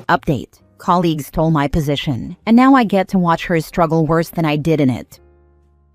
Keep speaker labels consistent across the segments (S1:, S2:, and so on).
S1: update. Colleagues stole my position, and now I get to watch her struggle worse than I did in it.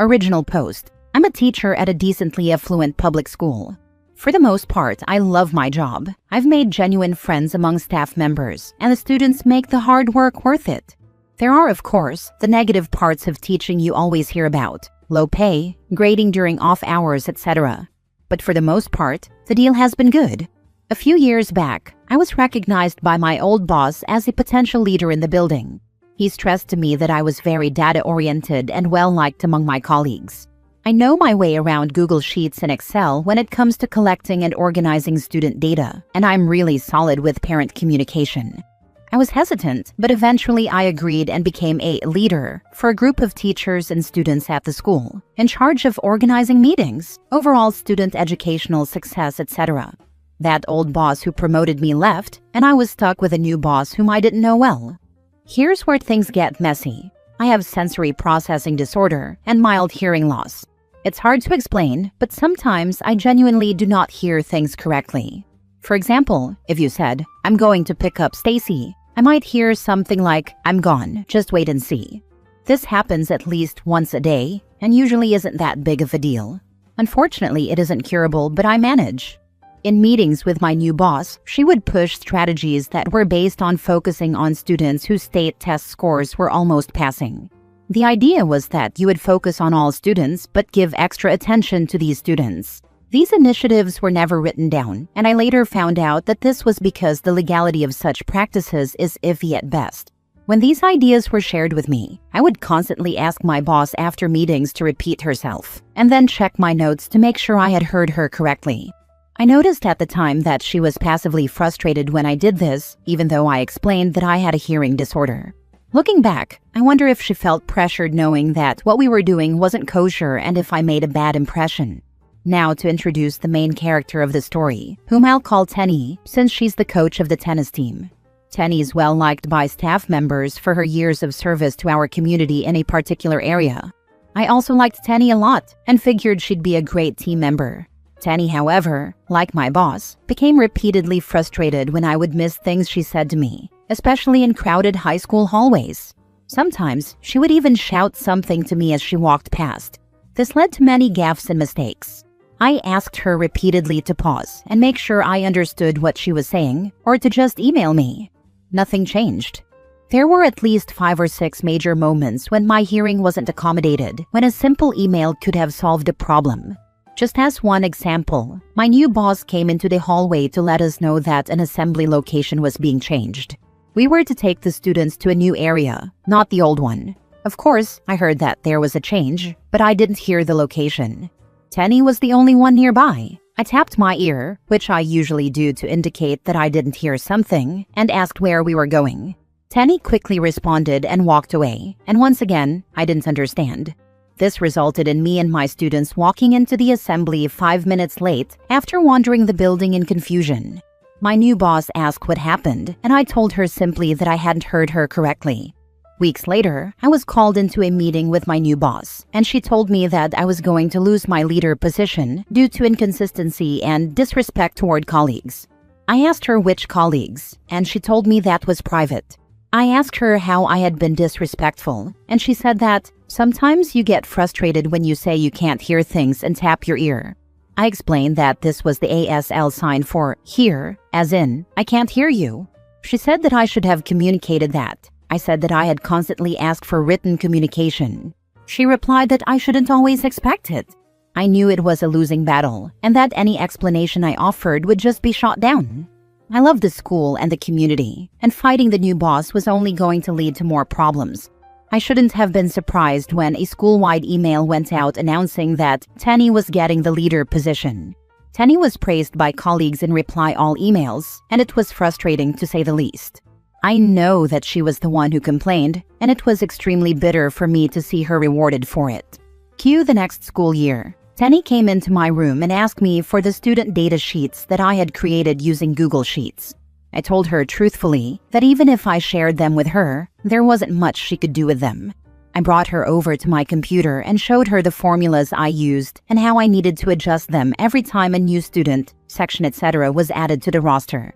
S1: Original post. I'm a teacher at a decently affluent public school. For the most part, I love my job. I've made genuine friends among staff members, and the students make the hard work worth it. There are, of course, the negative parts of teaching you always hear about: low pay, grading during off hours, etc. But for the most part, the deal has been good. A few years back, I was recognized by my old boss as a potential leader in the building. He stressed to me that I was very data-oriented and well-liked among my colleagues. I know my way around Google Sheets and Excel when it comes to collecting and organizing student data, and I'm really solid with parent communication. I was hesitant, but eventually I agreed and became a leader for a group of teachers and students at the school, in charge of organizing meetings, overall student educational success, etc. That old boss who promoted me left, and I was stuck with a new boss whom I didn't know well. Here's where things get messy. I have sensory processing disorder and mild hearing loss. It's hard to explain, but sometimes I genuinely do not hear things correctly. For example, if you said, "I'm going to pick up Stacy," I might hear something like, "I'm gone, just wait and see." This happens at least once a day, and usually isn't that big of a deal. Unfortunately, it isn't curable, but I manage. In meetings with my new boss, she would push strategies that were based on focusing on students whose state test scores were almost passing. The idea was that you would focus on all students but give extra attention to these students. These initiatives were never written down, and I later found out that this was because the legality of such practices is iffy at best. When these ideas were shared with me, I would constantly ask my boss after meetings to repeat herself, and then check my notes to make sure I had heard her correctly. I noticed at the time that she was passively frustrated when I did this, even though I explained that I had a hearing disorder. Looking back, I wonder if she felt pressured knowing that what we were doing wasn't kosher and if I made a bad impression. Now to introduce the main character of the story, whom I'll call Tenny, since she's the coach of the tennis team. Tenny is well liked by staff members for her years of service to our community in a particular area. I also liked Tenny a lot and figured she'd be a great team member. Tenny, however, like my boss, became repeatedly frustrated when I would miss things she said to me, especially in crowded high school hallways. Sometimes, she would even shout something to me as she walked past. This led to many gaffes and mistakes. I asked her repeatedly to pause and make sure I understood what she was saying, or to just email me. Nothing changed. There were at least 5 or 6 major moments when my hearing wasn't accommodated, when a simple email could have solved the problem. Just as one example, my new boss came into the hallway to let us know that an assembly location was being changed. We were to take the students to a new area, not the old one. Of course, I heard that there was a change, but I didn't hear the location. Tenny was the only one nearby. I tapped my ear, which I usually do to indicate that I didn't hear something, and asked where we were going. Tenny quickly responded and walked away, and once again, I didn't understand. This resulted in me and my students walking into the assembly 5 minutes late after wandering the building in confusion. My new boss asked what happened, and I told her simply that I hadn't heard her correctly. Weeks later, I was called into a meeting with my new boss, and she told me that I was going to lose my leader position due to inconsistency and disrespect toward colleagues. I asked her which colleagues, and she told me that was private. I asked her how I had been disrespectful, and she said that sometimes you get frustrated when you say you can't hear things and tap your ear. I explained that this was the ASL sign for hear, as in, I can't hear you. She said that I should have communicated that. I said that I had constantly asked for written communication. She replied that I shouldn't always expect it. I knew it was a losing battle, and that any explanation I offered would just be shot down. I loved the school and the community, and fighting the new boss was only going to lead to more problems. I shouldn't have been surprised when a school-wide email went out announcing that Tenny was getting the leader position. Tenny was praised by colleagues in reply all emails, and it was frustrating to say the least. I know that she was the one who complained, and it was extremely bitter for me to see her rewarded for it. Cue the next school year. Tenny came into my room and asked me for the student data sheets that I had created using Google Sheets. I told her truthfully that even if I shared them with her, there wasn't much she could do with them. I brought her over to my computer and showed her the formulas I used and how I needed to adjust them every time a new student, section, etc. was added to the roster.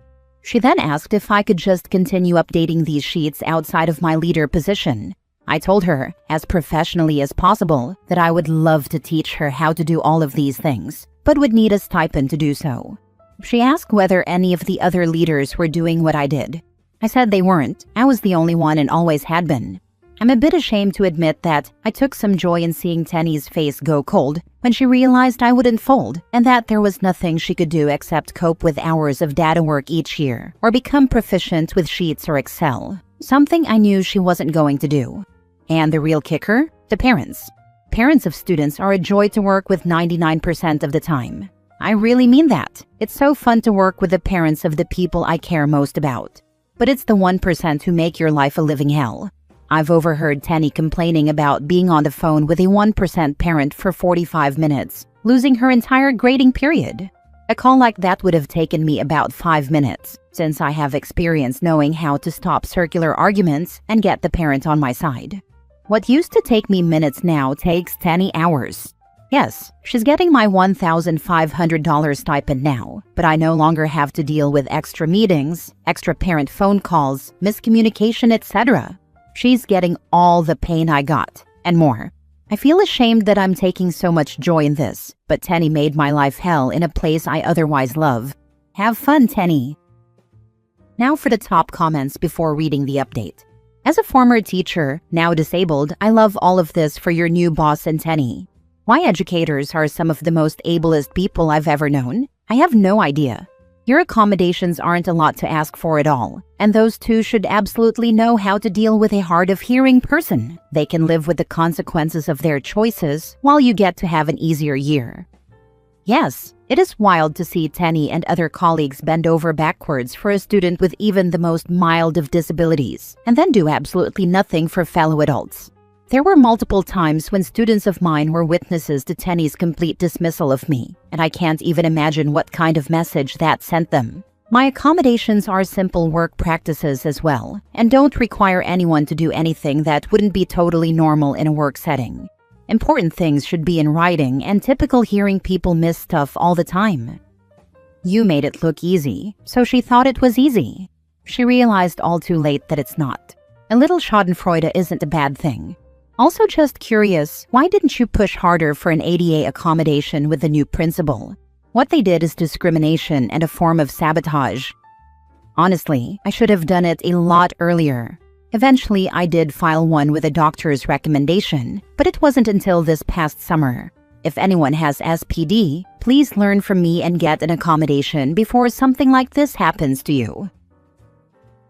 S1: She then asked if I could just continue updating these sheets outside of my leader position. I told her, as professionally as possible, that I would love to teach her how to do all of these things, but would need a stipend to do so. She asked whether any of the other leaders were doing what I did. I said they weren't. I was the only one and always had been. I'm a bit ashamed to admit that I took some joy in seeing Tenny's face go cold when she realized I wouldn't fold and that there was nothing she could do except cope with hours of data work each year or become proficient with Sheets or Excel, something I knew she wasn't going to do. And the real kicker? The parents. Parents of students are a joy to work with 99% of the time. I really mean that. It's so fun to work with the parents of the people I care most about. But it's the 1% who make your life a living hell. I've overheard Tenny complaining about being on the phone with a 1% parent for 45 minutes, losing her entire grading period. A call like that would have taken me about 5 minutes, since I have experience knowing how to stop circular arguments and get the parent on my side. What used to take me minutes now takes Tenny hours. Yes, she's getting my $1,500 stipend now, but I no longer have to deal with extra meetings, extra parent phone calls, miscommunication, etc. She's getting all the pain I got, and more. I feel ashamed that I'm taking so much joy in this, but Tenny made my life hell in a place I otherwise love. Have fun, Tenny! Now for the top comments before reading the update. As a former teacher, now disabled, I love all of this for your new boss and Tenny. Why educators are some of the most ablest people I've ever known? I have no idea. Your accommodations aren't a lot to ask for at all, and those two should absolutely know how to deal with a hard-of-hearing person. They can live with the consequences of their choices while you get to have an easier year. Yes, it is wild to see Tenny and other colleagues bend over backwards for a student with even the most mild of disabilities, and then do absolutely nothing for fellow adults. There were multiple times when students of mine were witnesses to Tenny's complete dismissal of me, and I can't even imagine what kind of message that sent them. My accommodations are simple work practices as well, and don't require anyone to do anything that wouldn't be totally normal in a work setting. Important things should be in writing, and typical hearing people miss stuff all the time. You made it look easy, so she thought it was easy. She realized all too late that it's not. A little schadenfreude isn't a bad thing. Also just curious, why didn't you push harder for an ADA accommodation with the new principal? What they did is discrimination and a form of sabotage. Honestly, I should have done it a lot earlier. Eventually, I did file one with a doctor's recommendation, but it wasn't until this past summer. If anyone has SPD, please learn from me and get an accommodation before something like this happens to you.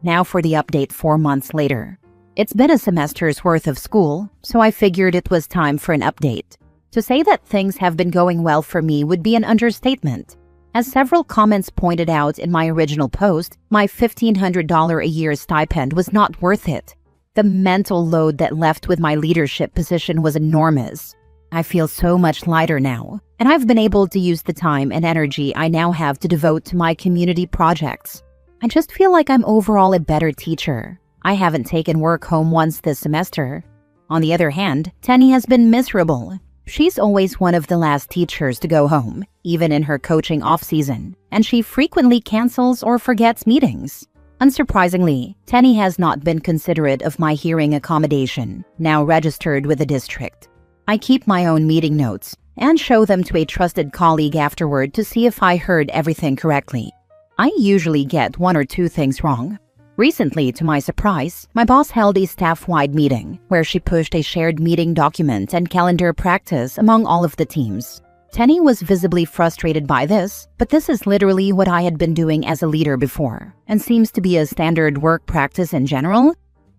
S1: Now for the update 4 months later. It's been a semester's worth of school, so I figured it was time for an update. To say that things have been going well for me would be an understatement. As several comments pointed out in my original post, my $1,500 a year stipend was not worth it. The mental load that left with my leadership position was enormous. I feel so much lighter now, and I've been able to use the time and energy I now have to devote to my community projects. I just feel like I'm overall a better teacher. I haven't taken work home once this semester. On the other hand, Tenny has been miserable. She's always one of the last teachers to go home, even in her coaching off-season, and she frequently cancels or forgets meetings. Unsurprisingly, Tenny has not been considerate of my hearing accommodation, now registered with the district. I keep my own meeting notes and show them to a trusted colleague afterward to see if I heard everything correctly. I usually get 1 or 2 things wrong. Recently, to my surprise, my boss held a staff-wide meeting where she pushed a shared meeting document and calendar practice among all of the teams. Tenny was visibly frustrated by this, but this is literally what I had been doing as a leader before, and seems to be a standard work practice in general.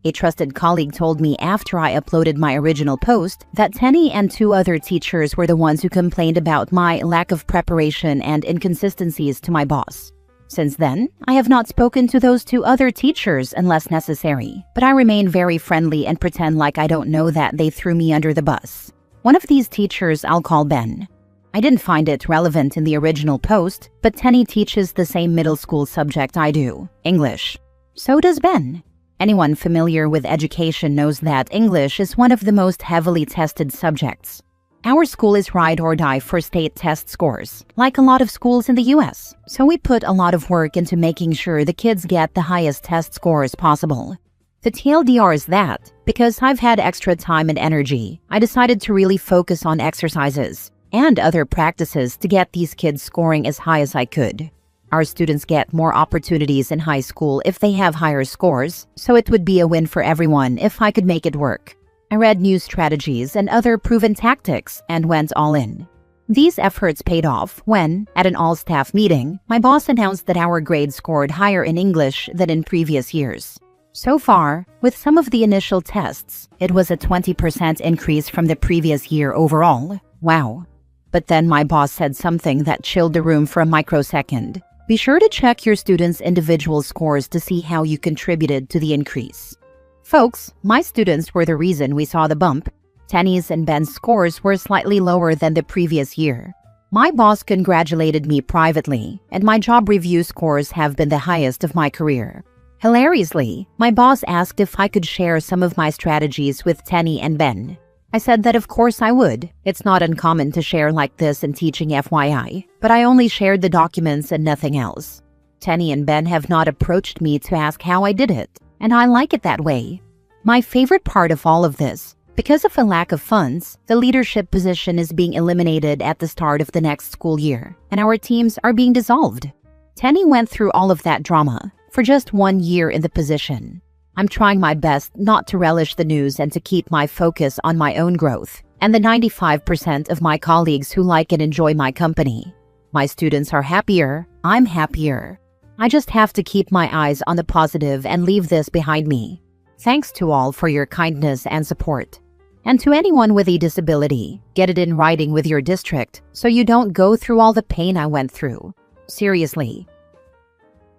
S1: A trusted colleague told me after I uploaded my original post that Tenny and 2 other teachers were the ones who complained about my lack of preparation and inconsistencies to my boss. Since then, I have not spoken to those 2 other teachers unless necessary, but I remain very friendly and pretend like I don't know that they threw me under the bus. One of these teachers I'll call Ben. I didn't find it relevant in the original post, but Tenny teaches the same middle school subject I do, English. So does Ben. Anyone familiar with education knows that English is one of the most heavily tested subjects. Our school is ride or die for state test scores, like a lot of schools in the US. So we put a lot of work into making sure the kids get the highest test scores possible. The TLDR is that, because I've had extra time and energy, I decided to really focus on exercises and other practices to get these kids scoring as high as I could. Our students get more opportunities in high school if they have higher scores, so it would be a win for everyone if I could make it work. I read new strategies and other proven tactics and went all in. These efforts paid off when, at an all-staff meeting, my boss announced that our grade scored higher in English than in previous years. So far, with some of the initial tests, it was a 20% increase from the previous year overall. Wow. But then my boss said something that chilled the room for a microsecond. Be sure to check your students' individual scores to see how you contributed to the increase. Folks, my students were the reason we saw the bump. Tenny's and Ben's scores were slightly lower than the previous year. My boss congratulated me privately, and my job review scores have been the highest of my career. Hilariously, my boss asked if I could share some of my strategies with Tenny and Ben. I said that of course I would. It's not uncommon to share like this in teaching FYI, but I only shared the documents and nothing else. Tenny and Ben have not approached me to ask how I did it, and I like it that way. My favorite part of all of this, because of a lack of funds, the leadership position is being eliminated at the start of the next school year, and our teams are being dissolved. Tenny went through all of that drama for just 1 year in the position. I'm trying my best not to relish the news and to keep my focus on my own growth and the 95% of my colleagues who like and enjoy my company. My students are happier, I'm happier. I just have to keep my eyes on the positive and leave this behind me. Thanks to all for your kindness and support. And to anyone with a disability, get it in writing with your district so you don't go through all the pain I went through. Seriously.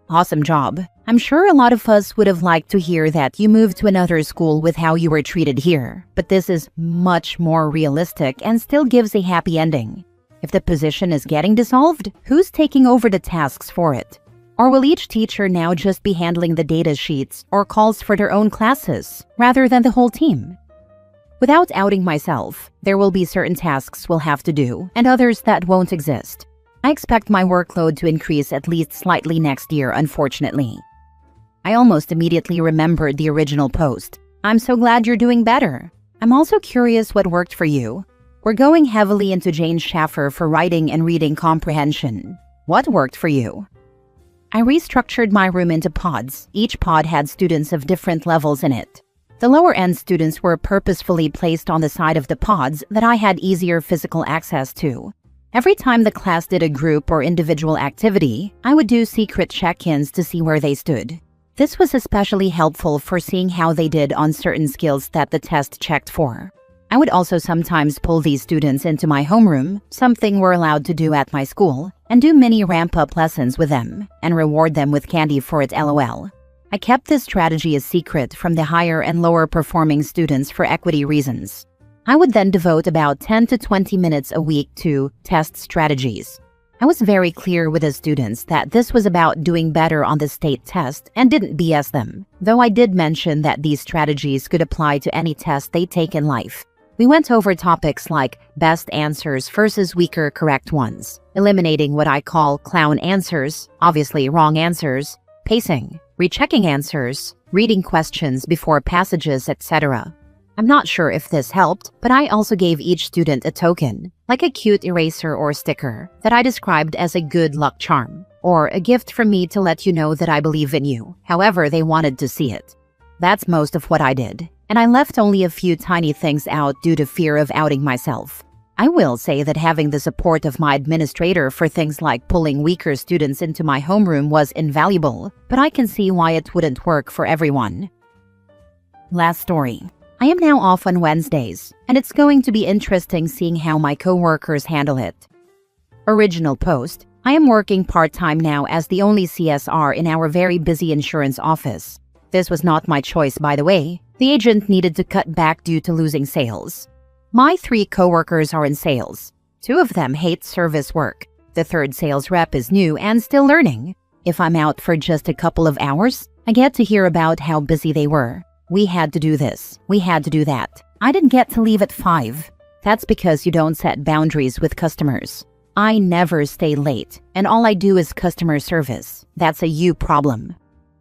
S1: Awesome job. I'm sure a lot of us would have liked to hear that you moved to another school with how you were treated here, but this is much more realistic and still gives a happy ending. If the position is getting dissolved, who's taking over the tasks for it? Or will each teacher now just be handling the data sheets or calls for their own classes, rather than the whole team? Without outing myself, there will be certain tasks we'll have to do, and others that won't exist. I expect my workload to increase at least slightly next year, unfortunately. I almost immediately remembered the original post. I'm so glad you're doing better. I'm also curious what worked for you. We're going heavily into Jane Schaffer for writing and reading comprehension. What worked for you? I restructured my room into pods. Each pod had students of different levels in it. The lower-end students were purposefully placed on the side of the pods that I had easier physical access to. Every time the class did a group or individual activity, I would do secret check-ins to see where they stood. This was especially helpful for seeing how they did on certain skills that the test checked for. I would also sometimes pull these students into my homeroom, something we're allowed to do at my school, and do mini ramp-up lessons with them, and reward them with candy for it LOL. I kept this strategy a secret from the higher and lower performing students for equity reasons. I would then devote about 10 to 20 minutes a week to test strategies. I was very clear with the students that this was about doing better on the state test and didn't BS them, though I did mention that these strategies could apply to any test they take in life. We went over topics like best answers versus weaker correct ones, eliminating what I call clown answers, obviously wrong answers, pacing, rechecking answers, reading questions before passages, etc. I'm not sure if this helped, but I also gave each student a token, like a cute eraser or sticker, that I described as a good luck charm, or a gift from me to let you know that I believe in you, however they wanted to see it. That's most of what I did, and I left only a few tiny things out due to fear of outing myself. I will say that having the support of my administrator for things like pulling weaker students into my homeroom was invaluable, but I can see why it wouldn't work for everyone. Last story. I am now off on Wednesdays, and it's going to be interesting seeing how my coworkers handle it. Original post. I am working part-time now as the only CSR in our very busy insurance office. This was not my choice, by the way. The agent needed to cut back due to losing sales. My 3 coworkers are in sales. 2 of them hate service work. The 3rd sales rep is new and still learning. If I'm out for just a couple of hours, I get to hear about how busy they were. We had to do this. We had to do that. I didn't get to leave at 5. That's because you don't set boundaries with customers. I never stay late, and all I do is customer service. That's a you problem.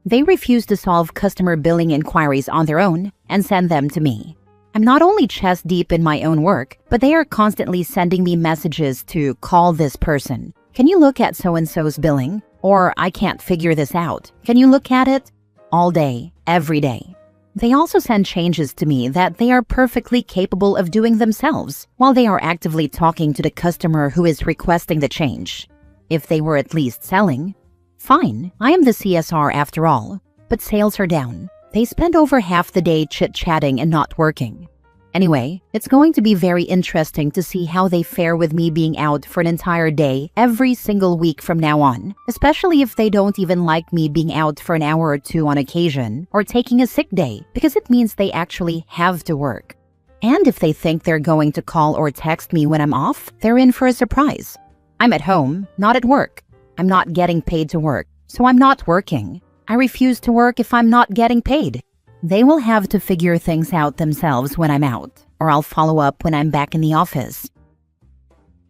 S1: They refuse to solve customer billing inquiries on their own and send them to me. I'm not only chest deep in my own work, but they are constantly sending me messages to call this person. Can you look at so-and-so's billing? Or I can't figure this out. Can you look at it? All day, every day. They also send changes to me that they are perfectly capable of doing themselves while they are actively talking to the customer who is requesting the change. If they were at least selling, fine, I am the CSR after all, but sales are down. They spend over half the day chit-chatting and not working. Anyway, it's going to be very interesting to see how they fare with me being out for an entire day every single week from now on, especially if they don't even like me being out for an hour or two on occasion or taking a sick day, because it means they actually have to work. And if they think they're going to call or text me when I'm off, they're in for a surprise. I'm at home, not at work. I'm not getting paid to work, so I'm not working. I refuse to work if I'm not getting paid. They will have to figure things out themselves when I'm out, or I'll follow up when I'm back in the office.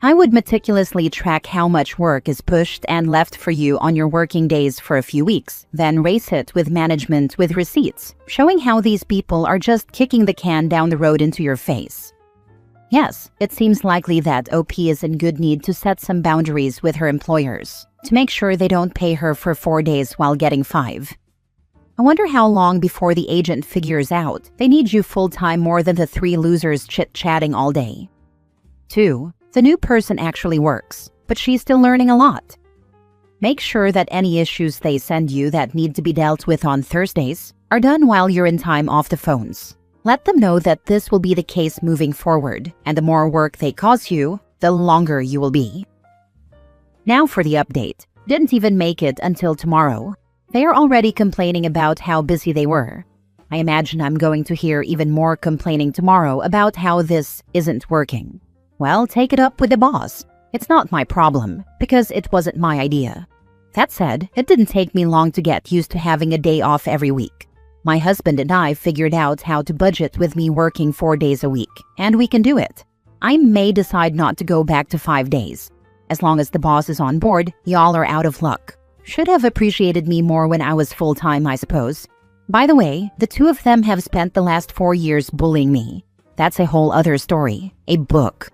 S1: I would meticulously track how much work is pushed and left for you on your working days for a few weeks, then race it with management with receipts, showing how these people are just kicking the can down the road into your face. Yes, it seems likely that OP is in good need to set some boundaries with her employers, to make sure they don't pay her for 4 days while getting 5. I wonder how long before the agent figures out they need you full-time more than the 3 losers chit-chatting all day. 2. The new person actually works, but she's still learning a lot. Make sure that any issues they send you that need to be dealt with on Thursdays are done while you're in time off the phones. Let them know that this will be the case moving forward, and the more work they cause you, the longer you will be. Now for the update. Didn't even make it until tomorrow. They are already complaining about how busy they were. I imagine I'm going to hear even more complaining tomorrow about how this isn't working. Well, take it up with the boss. It's not my problem, because it wasn't my idea. That said, it didn't take me long to get used to having a day off every week. My husband and I figured out how to budget with me working 4 days a week, and we can do it. I may decide not to go back to 5 days. As long as the boss is on board, y'all are out of luck. Should have appreciated me more when I was full-time, I suppose. By the way, the 2 of them have spent the last 4 years bullying me. That's a whole other story. A book.